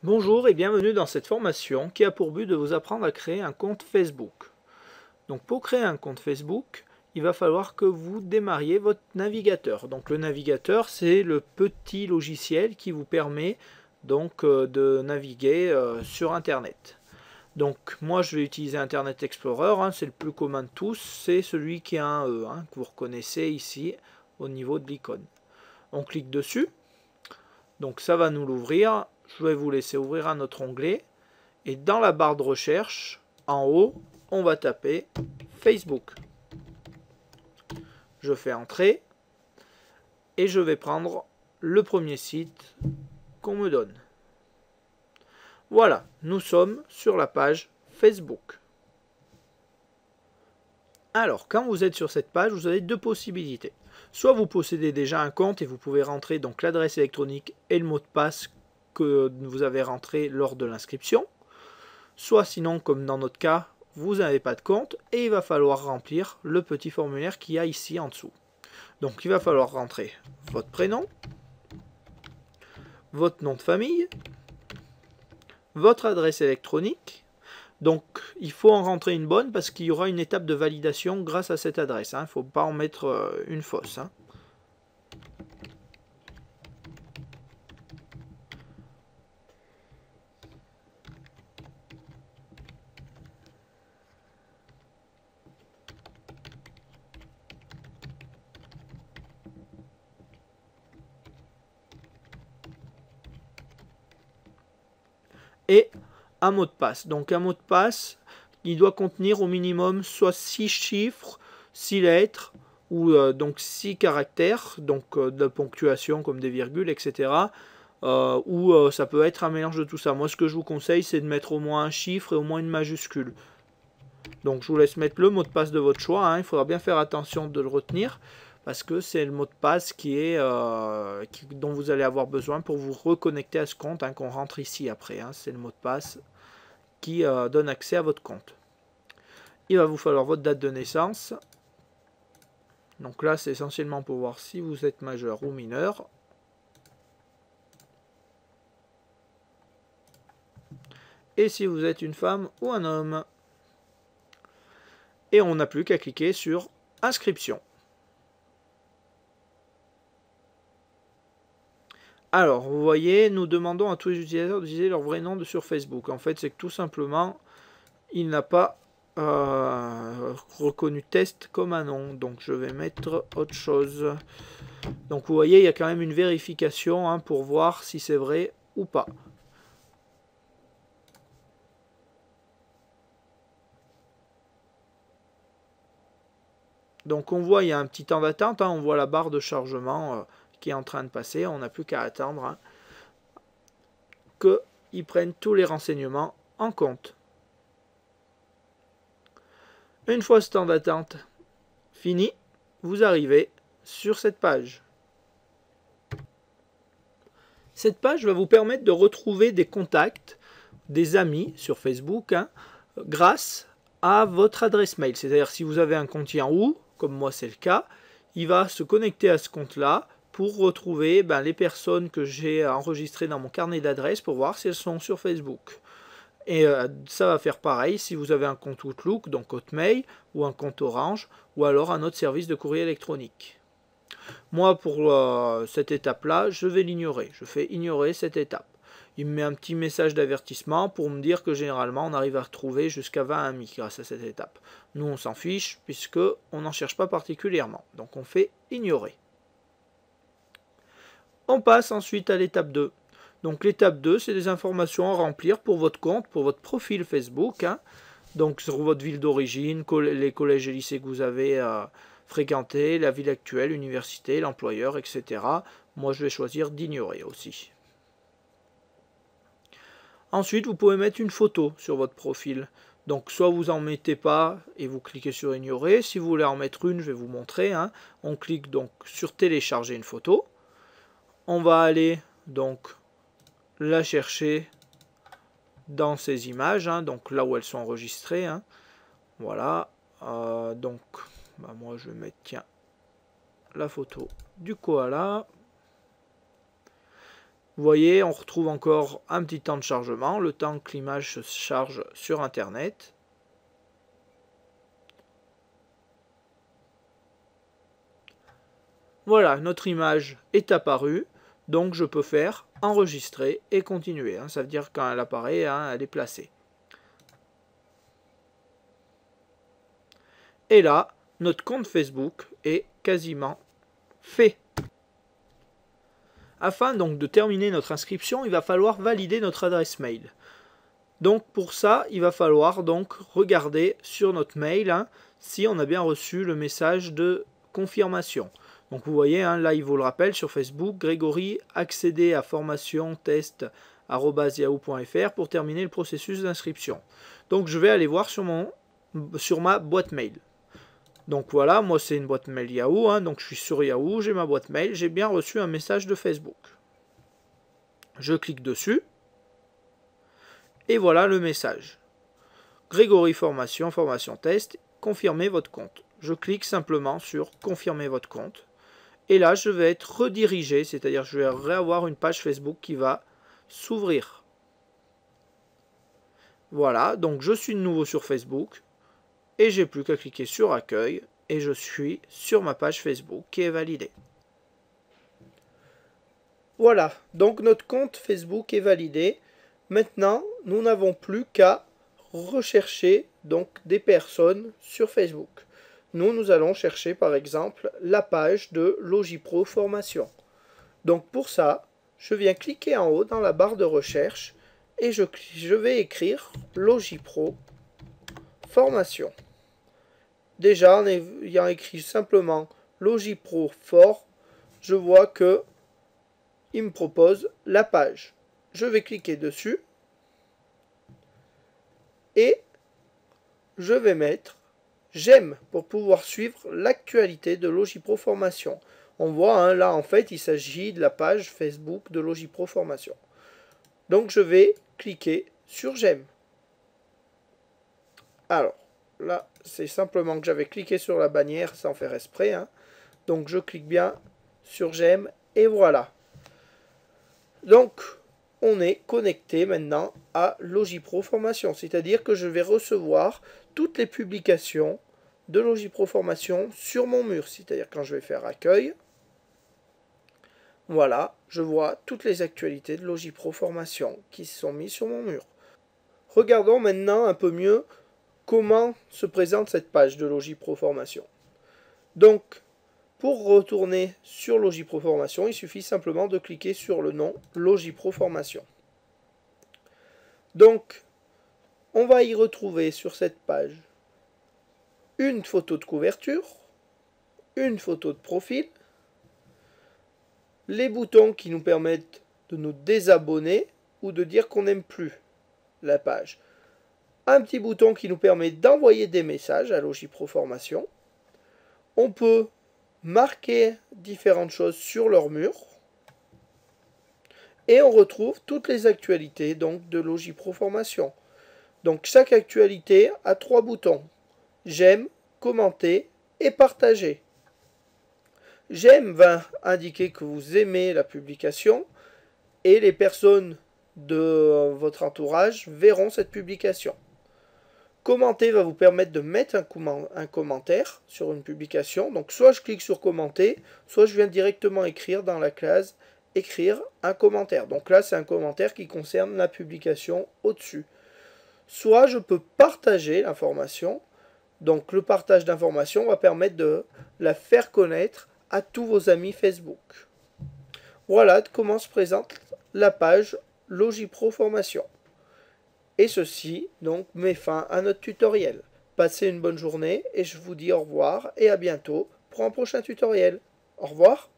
Bonjour et bienvenue dans cette formation qui a pour but de vous apprendre à créer un compte Facebook. Donc pour créer un compte Facebook, il va falloir que vous démarriez votre navigateur. Donc le navigateur, c'est le petit logiciel qui vous permet donc de naviguer sur Internet. Donc moi je vais utiliser Internet Explorer, c'est le plus commun de tous, c'est celui qui a un E, que vous reconnaissez ici au niveau de l'icône. On clique dessus. Donc ça va nous l'ouvrir. Je vais vous laisser ouvrir un autre onglet. Et dans la barre de recherche, en haut, on va taper Facebook. Je fais entrer. Et je vais prendre le premier site qu'on me donne. Voilà, nous sommes sur la page Facebook. Alors, quand vous êtes sur cette page, vous avez deux possibilités. Soit vous possédez déjà un compte et vous pouvez rentrer donc l'adresse électronique et le mot de passe que vous avez rentré lors de l'inscription. Soit sinon, comme dans notre cas, vous n'avez pas de compte et il va falloir remplir le petit formulaire qu'il y a ici en dessous. Donc il va falloir rentrer votre prénom, votre nom de famille, votre adresse électronique. Donc il faut en rentrer une bonne parce qu'il y aura une étape de validation grâce à cette adresse. Il ne faut pas en mettre une fausse. Et un mot de passe. Donc un mot de passe, il doit contenir au minimum soit 6 chiffres, 6 lettres, ou donc 6 caractères, donc de la ponctuation comme des virgules, etc. Ou ça peut être un mélange de tout ça. Moi, ce que je vous conseille, c'est de mettre au moins un chiffre et au moins une majuscule. Donc, je vous laisse mettre le mot de passe de votre choix. Il faudra bien faire attention de le retenir parce que c'est le mot de passe dont vous allez avoir besoin pour vous reconnecter à ce compte qu'on rentre ici après. C'est le mot de passe qui donne accès à votre compte. Il va vous falloir votre date de naissance. Donc là, c'est essentiellement pour voir si vous êtes majeur ou mineur. Et si vous êtes une femme ou un homme. Et on n'a plus qu'à cliquer sur inscription. Alors, vous voyez, nous demandons à tous les utilisateurs d'utiliser leur vrai nom sur Facebook. En fait, c'est que tout simplement, il n'a pas reconnu test comme un nom. Donc, je vais mettre autre chose. Donc, vous voyez, il y a quand même une vérification pour voir si c'est vrai ou pas. Donc, on voit, il y a un petit temps d'attente. On voit la barre de chargement qui est en train de passer. On n'a plus qu'à attendre qu'ils prennent tous les renseignements en compte. Une fois ce temps d'attente fini, vous arrivez sur cette page. Cette page va vous permettre de retrouver des contacts, des amis sur Facebook grâce à votre adresse mail. C'est-à-dire si vous avez un compte Yahoo, comme moi c'est le cas, il va se connecter à ce compte-là pour retrouver les personnes que j'ai enregistrées dans mon carnet d'adresses pour voir si elles sont sur Facebook. Et ça va faire pareil si vous avez un compte Outlook, donc Hotmail, ou un compte Orange, ou alors un autre service de courrier électronique. Moi, pour cette étape-là, je vais l'ignorer. Je fais ignorer cette étape. Il me met un petit message d'avertissement pour me dire que généralement, on arrive à retrouver jusqu'à 20 amis grâce à cette étape. Nous, on s'en fiche puisque on n'en cherche pas particulièrement. Donc, on fait ignorer. On passe ensuite à l'étape 2. Donc l'étape 2, c'est des informations à remplir pour votre compte, pour votre profil Facebook. Donc sur votre ville d'origine, les collèges et lycées que vous avez fréquentés, la ville actuelle, l'université, l'employeur, etc. Moi, je vais choisir d'ignorer aussi. Ensuite, vous pouvez mettre une photo sur votre profil. Donc soit vous n'en mettez pas et vous cliquez sur ignorer. Si vous voulez en mettre une, je vais vous montrer. On clique donc sur télécharger une photo. On va aller donc la chercher dans ces images, donc là où elles sont enregistrées. Voilà. Donc, moi je vais mettre, tiens, la photo du koala. Vous voyez, on retrouve encore un petit temps de chargement, le temps que l'image se charge sur Internet. Voilà, notre image est apparue, donc je peux faire enregistrer et continuer. Ça veut dire quand elle apparaît, elle est placée. Et là, notre compte Facebook est quasiment fait. Afin donc de terminer notre inscription, il va falloir valider notre adresse mail. Donc pour ça, il va falloir donc regarder sur notre mail si on a bien reçu le message de confirmation. Donc vous voyez, là il vous le rappelle sur Facebook, Grégory, accéder à formationtest@yahoo.fr pour terminer le processus d'inscription. Donc je vais aller voir sur ma boîte mail. Donc voilà, moi c'est une boîte mail Yahoo, donc je suis sur Yahoo, j'ai ma boîte mail, j'ai bien reçu un message de Facebook. Je clique dessus, et voilà le message. Grégory Formation, formation test, confirmez votre compte. Je clique simplement sur confirmer votre compte. Et là, je vais être redirigé, c'est-à-dire je vais réavoir une page Facebook qui va s'ouvrir. Voilà, donc je suis de nouveau sur Facebook. Et j'ai plus qu'à cliquer sur accueil et je suis sur ma page Facebook qui est validée. Voilà, donc notre compte Facebook est validé. Maintenant, nous n'avons plus qu'à rechercher donc des personnes sur Facebook. Nous allons chercher par exemple la page de Logipro Formation. Donc pour ça, je viens cliquer en haut dans la barre de recherche et je vais écrire Logipro Formation. Déjà, en ayant écrit simplement Logipro For, je vois que il me propose la page. Je vais cliquer dessus et je vais mettre j'aime pour pouvoir suivre l'actualité de Logipro Formation. On voit là en fait il s'agit de la page Facebook de Logipro Formation. Donc je vais cliquer sur j'aime. Alors là c'est simplement que j'avais cliqué sur la bannière sans faire exprès. Donc je clique bien sur j'aime et voilà. Donc on est connecté maintenant à Logipro Formation, c'est-à-dire que je vais recevoir toutes les publications de Logipro Formation sur mon mur, c'est-à-dire quand je vais faire accueil, voilà, je vois toutes les actualités de Logipro Formation qui sont mises sur mon mur. Regardons maintenant un peu mieux comment se présente cette page de Logipro Formation. Donc, pour retourner sur Logipro Formation, il suffit simplement de cliquer sur le nom Logipro Formation. Donc, on va y retrouver sur cette page une photo de couverture, une photo de profil, les boutons qui nous permettent de nous désabonner ou de dire qu'on n'aime plus la page, un petit bouton qui nous permet d'envoyer des messages à Logipro Formation. On peut marquer différentes choses sur leur mur et on retrouve toutes les actualités donc de Logipro Formation. Donc chaque actualité a 3 boutons: j'aime, commenter et partager. J'aime va indiquer que vous aimez la publication et les personnes de votre entourage verront cette publication. Commenter va vous permettre de mettre un commentaire sur une publication. Donc soit je clique sur commenter, soit je viens directement écrire dans la case écrire un commentaire. Donc là c'est un commentaire qui concerne la publication au-dessus. Soit je peux partager l'information. Donc le partage d'informations va permettre de la faire connaître à tous vos amis Facebook. Voilà comment se présente la page Logipro Formation. Et ceci donc met fin à notre tutoriel. Passez une bonne journée et je vous dis au revoir et à bientôt pour un prochain tutoriel. Au revoir.